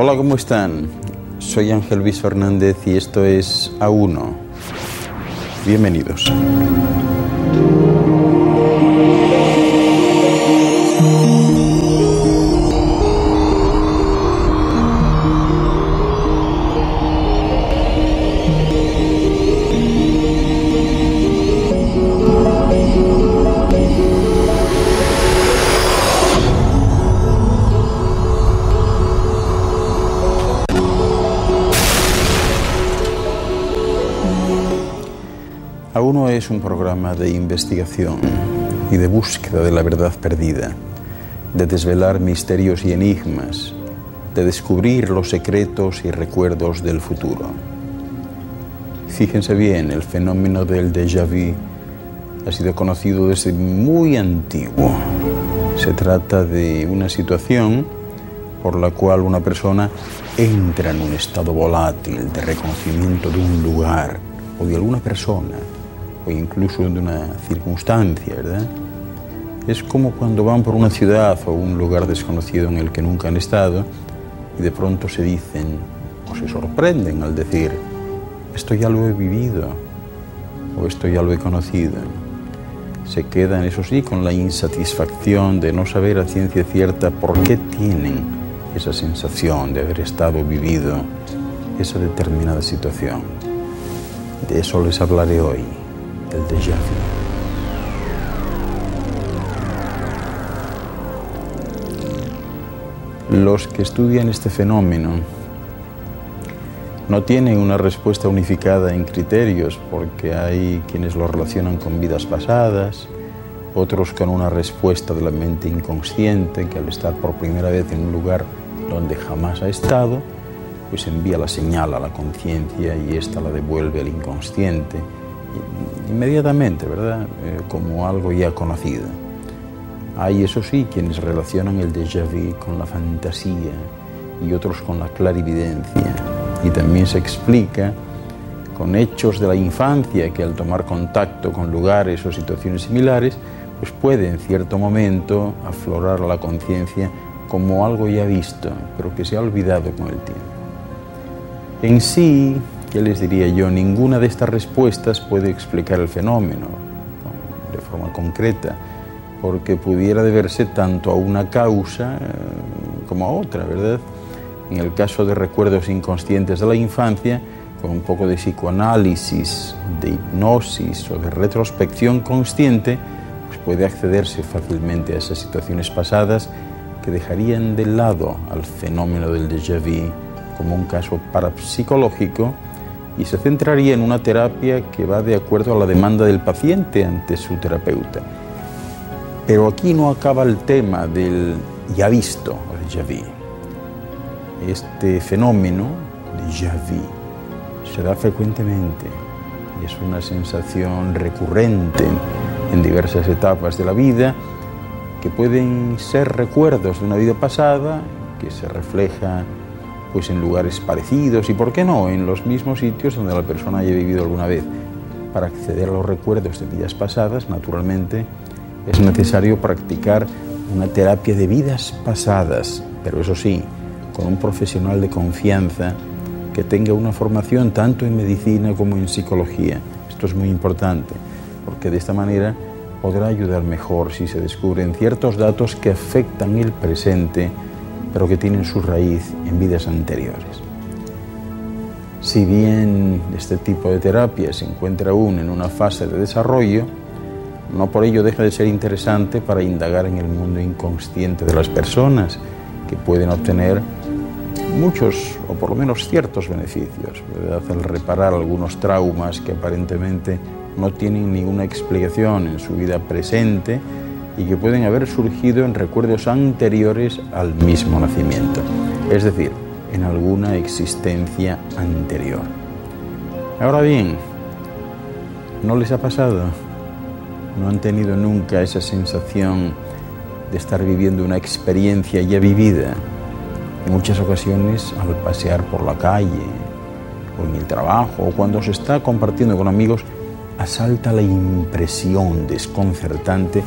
Hola, ¿cómo están? Soy Ángel Luis Fernández y esto es A1. Bienvenidos. A1 es un programa de investigación y de búsqueda de la verdad perdida, de desvelar misterios y enigmas, de descubrir los secretos y recuerdos del futuro. Fíjense bien, el fenómeno del déjà vu ha sido conocido desde muy antiguo. Se trata de una situación por la cual una persona entra en un estado volátil de reconocimiento de un lugar o de alguna persona, o incluso de una circunstancia, ¿verdad? Es como cuando van por una ciudad o un lugar desconocido en el que nunca han estado y de pronto se dicen o se sorprenden al decir, esto ya lo he vivido o esto ya lo he conocido. Se quedan, eso sí, con la insatisfacción de no saber a ciencia cierta por qué tienen esa sensación de haber estado vivido esa determinada situación. De eso les hablaré hoy. El déjà vu. Los que estudian este fenómeno no tienen una respuesta unificada en criterios, porque hay quienes lo relacionan con vidas pasadas, otros con una respuesta de la mente inconsciente que al estar por primera vez en un lugar donde jamás ha estado, pues envía la señal a la conciencia y ésta la devuelve al inconsciente inmediatamente, ¿verdad? Como algo ya conocido. Hay, eso sí, quienes relacionan el déjà vu con la fantasía y otros con la clarividencia. Y también se explica con hechos de la infancia que al tomar contacto con lugares o situaciones similares, pues puede en cierto momento aflorar a la conciencia como algo ya visto, pero que se ha olvidado con el tiempo. En sí, ¿qué les diría yo? Ninguna de estas respuestas puede explicar el fenómeno de forma concreta, porque pudiera deberse tanto a una causa como a otra, ¿verdad? En el caso de recuerdos inconscientes de la infancia, con un poco de psicoanálisis, de hipnosis o de retrospección consciente, pues puede accederse fácilmente a esas situaciones pasadas que dejarían de lado al fenómeno del déjà vu como un caso parapsicológico y se centraría en una terapia que va de acuerdo a la demanda del paciente ante su terapeuta. Pero aquí no acaba el tema del ya visto, o déjà vu. Este fenómeno, déjà vu, se da frecuentemente y es una sensación recurrente en diversas etapas de la vida que pueden ser recuerdos de una vida pasada que se refleja pues en lugares parecidos y, ¿por qué no?, en los mismos sitios donde la persona haya vivido alguna vez. Para acceder a los recuerdos de vidas pasadas, naturalmente, es necesario practicar una terapia de vidas pasadas, pero eso sí, con un profesional de confianza que tenga una formación tanto en medicina como en psicología. Esto es muy importante, porque de esta manera podrá ayudar mejor si se descubren ciertos datos que afectan el presente, pero que tienen su raíz en vidas anteriores. Si bien este tipo de terapia se encuentra aún en una fase de desarrollo, no por ello deja de ser interesante para indagar en el mundo inconsciente de las personas, que pueden obtener muchos, o por lo menos ciertos beneficios, ¿verdad?, al reparar algunos traumas que aparentemente no tienen ninguna explicación en su vida presente y que pueden haber surgido en recuerdos anteriores al mismo nacimiento, es decir, en alguna existencia anterior. Ahora bien, ¿no les ha pasado? ¿No han tenido nunca esa sensación de estar viviendo una experiencia ya vivida? En muchas ocasiones, al pasear por la calle, o en el trabajo, o cuando se está compartiendo con amigos, asalta la impresión desconcertante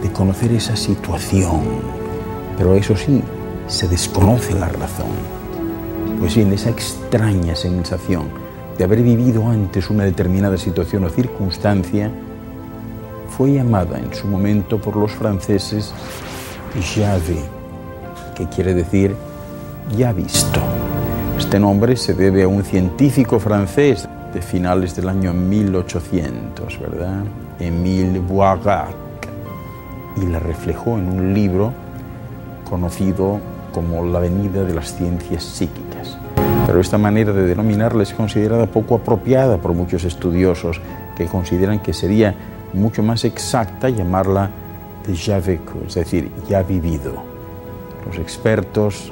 de conocer esa situación, pero eso sí, se desconoce la razón. Pues bien, esa extraña sensación de haber vivido antes una determinada situación o circunstancia fue llamada en su momento por los franceses déjà vu, que quiere decir ya visto. Este nombre se debe a un científico francés de finales del año 1800, ¿verdad? Émile Boirac, y la reflejó en un libro conocido como La venida de las ciencias psíquicas. Pero esta manera de denominarla es considerada poco apropiada por muchos estudiosos que consideran que sería mucho más exacta llamarla déjà vécu, es decir, ya vivido. Los expertos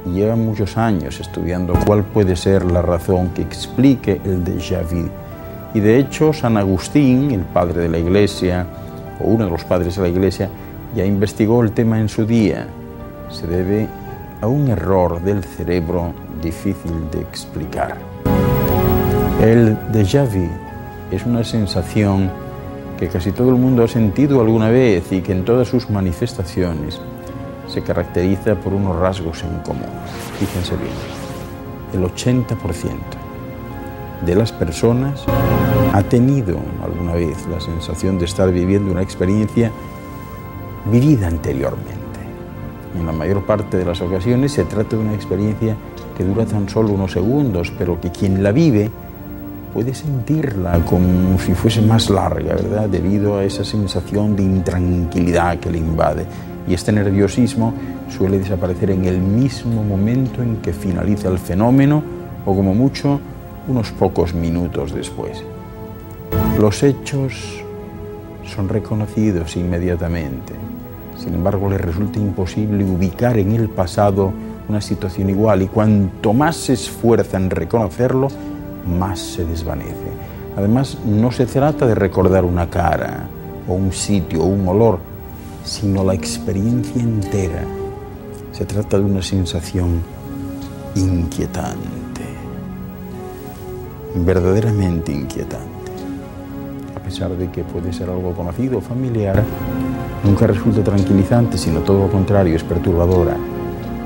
llevan muchos años estudiando cuál puede ser la razón que explique el déjà vu. Y de hecho, San Agustín, el padre de la Iglesia, o uno de los padres de la Iglesia, ya investigó el tema en su día. Se debe a un error del cerebro difícil de explicar. El déjà vu es una sensación que casi todo el mundo ha sentido alguna vez y que en todas sus manifestaciones se caracteriza por unos rasgos en común. Fíjense bien, el 80% de las personas ha tenido alguna vez la sensación de estar viviendo una experiencia vivida anteriormente. En la mayor parte de las ocasiones se trata de una experiencia que dura tan solo unos segundos, pero que quien la vive puede sentirla como si fuese más larga, ¿verdad? Debido a esa sensación de intranquilidad que le invade. Y este nerviosismo suele desaparecer en el mismo momento en que finaliza el fenómeno, o como mucho, unos pocos minutos después. Los hechos son reconocidos inmediatamente. Sin embargo, les resulta imposible ubicar en el pasado una situación igual, y cuanto más se esfuerza en reconocerlo, más se desvanece. Además, no se trata de recordar una cara, o un sitio, o un olor, sino la experiencia entera. Se trata de una sensación inquietante, verdaderamente inquietante. A pesar de que puede ser algo conocido o familiar, nunca resulta tranquilizante, sino todo lo contrario, es perturbadora.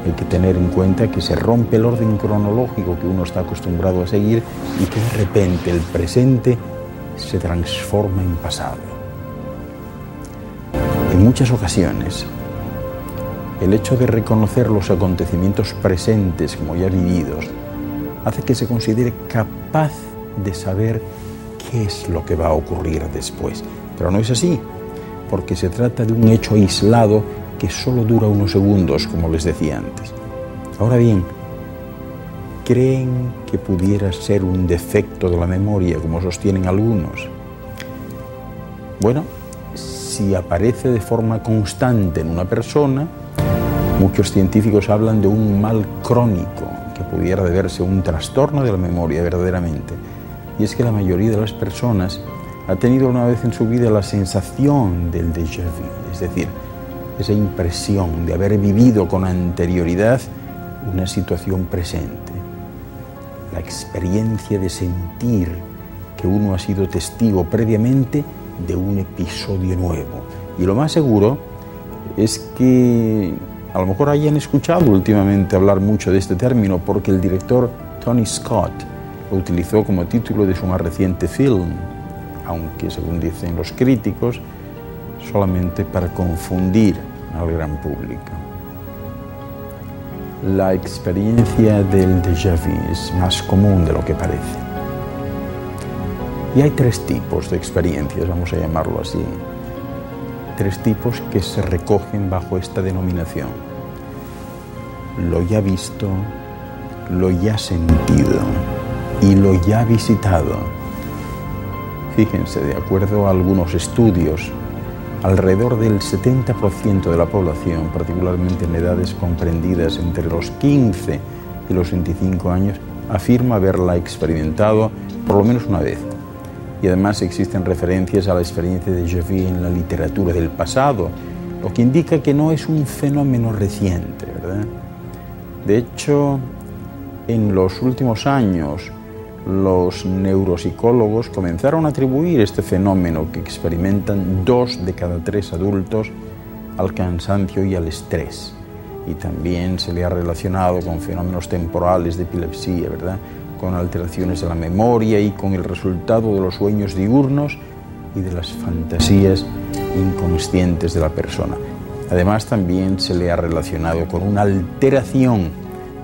Hay que tener en cuenta que se rompe el orden cronológico que uno está acostumbrado a seguir y que de repente el presente se transforma en pasado. En muchas ocasiones, el hecho de reconocer los acontecimientos presentes como ya vividos hace que se considere capaz de saber qué es lo que va a ocurrir después. Pero no es así, porque se trata de un hecho aislado que solo dura unos segundos, como les decía antes. Ahora bien, ¿creen que pudiera ser un defecto de la memoria, como sostienen algunos? Bueno, si aparece de forma constante en una persona, muchos científicos hablan de un mal crónico que pudiera deberse a un trastorno de la memoria verdaderamente. Y es que la mayoría de las personas ha tenido una vez en su vida la sensación del déjà vu, es decir, esa impresión de haber vivido con anterioridad una situación presente. La experiencia de sentir que uno ha sido testigo previamente de un episodio nuevo. Y lo más seguro es que a lo mejor hayan escuchado últimamente hablar mucho de este término, porque el director Tony Scott lo utilizó como título de su más reciente film, aunque según dicen los críticos, solamente para confundir al gran público. La experiencia del déjà vu es más común de lo que parece. Y hay tres tipos de experiencias, vamos a llamarlo así. Tres tipos que se recogen bajo esta denominación: lo ya visto, lo ya sentido y lo ya visitado. Fíjense, de acuerdo a algunos estudios, alrededor del 70% de la población, particularmente en edades comprendidas entre los 15 y los 25 años, afirma haberla experimentado por lo menos una vez. Y además existen referencias a la experiencia de déjà vu en la literatura del pasado, lo que indica que no es un fenómeno reciente, ¿verdad? De hecho, en los últimos años, los neuropsicólogos comenzaron a atribuir este fenómeno que experimentan 2 de cada 3 adultos al cansancio y al estrés. y también se le ha relacionado con fenómenos temporales de epilepsia, ¿verdad?, con alteraciones de la memoria y con el resultado de los sueños diurnos y de las fantasías inconscientes de la persona. Además, también se le ha relacionado con una alteración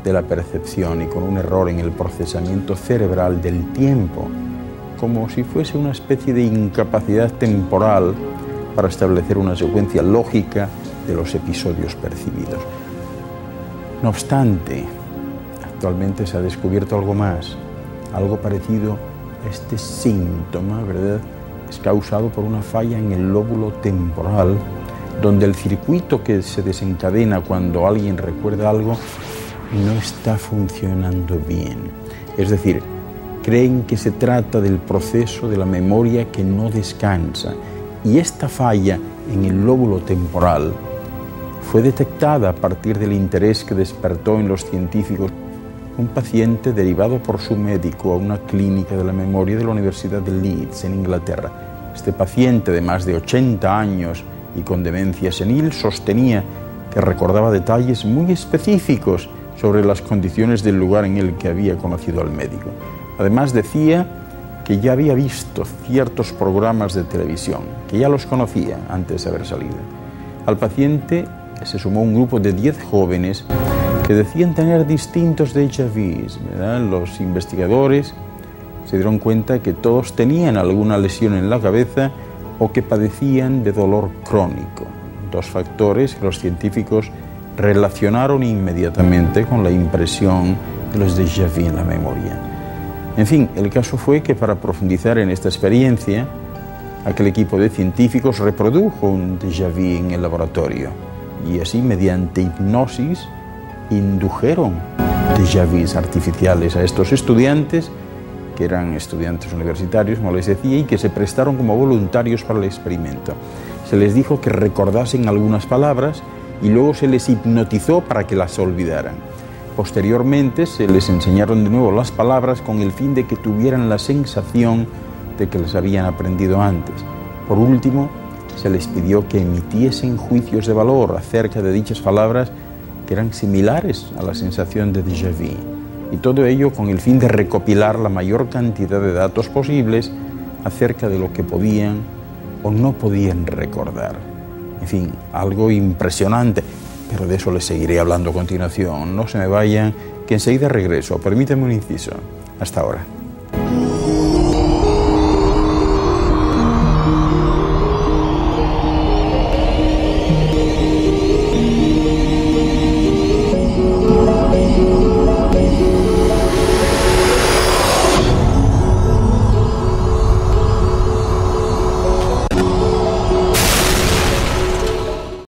de la percepción y con un error en el procesamiento cerebral del tiempo, como si fuese una especie de incapacidad temporal para establecer una secuencia lógica de los episodios percibidos. No obstante, actualmente se ha descubierto algo más, algo parecido a este síntoma, ¿verdad? Es causado por una falla en el lóbulo temporal, donde el circuito que se desencadena cuando alguien recuerda algo no está funcionando bien. Es decir, creen que se trata del proceso de la memoria que no descansa, y esta falla en el lóbulo temporal fue detectada a partir del interés que despertó en los científicos un paciente derivado por su médico a una clínica de la memoria de la Universidad de Leeds, en Inglaterra. Este paciente, de más de 80 años y con demencia senil, sostenía que recordaba detalles muy específicos sobre las condiciones del lugar en el que había conocido al médico. Además, decía que ya había visto ciertos programas de televisión, que ya los conocía antes de haber salido. Al paciente se sumó un grupo de 10 jóvenes que decían tener distintos déjà vus, ¿verdad? Los investigadores se dieron cuenta que todos tenían alguna lesión en la cabeza o que padecían de dolor crónico, dos factores que los científicos relacionaron inmediatamente con la impresión de los déjà vu en la memoria. En fin, el caso fue que para profundizar en esta experiencia, aquel equipo de científicos reprodujo un déjà vu en el laboratorio y así, mediante hipnosis, indujeron déjà vus artificiales a estos estudiantes, que eran estudiantes universitarios, como les decía, y que se prestaron como voluntarios para el experimento. Se les dijo que recordasen algunas palabras y luego se les hipnotizó para que las olvidaran. Posteriormente se les enseñaron de nuevo las palabras con el fin de que tuvieran la sensación de que las habían aprendido antes. Por último, se les pidió que emitiesen juicios de valor acerca de dichas palabras que eran similares a la sensación de déjà vu, y todo ello con el fin de recopilar la mayor cantidad de datos posibles acerca de lo que podían o no podían recordar. En fin, algo impresionante, pero de eso les seguiré hablando a continuación. No se me vayan, que enseguida regreso. Permítanme un inciso. Hasta ahora.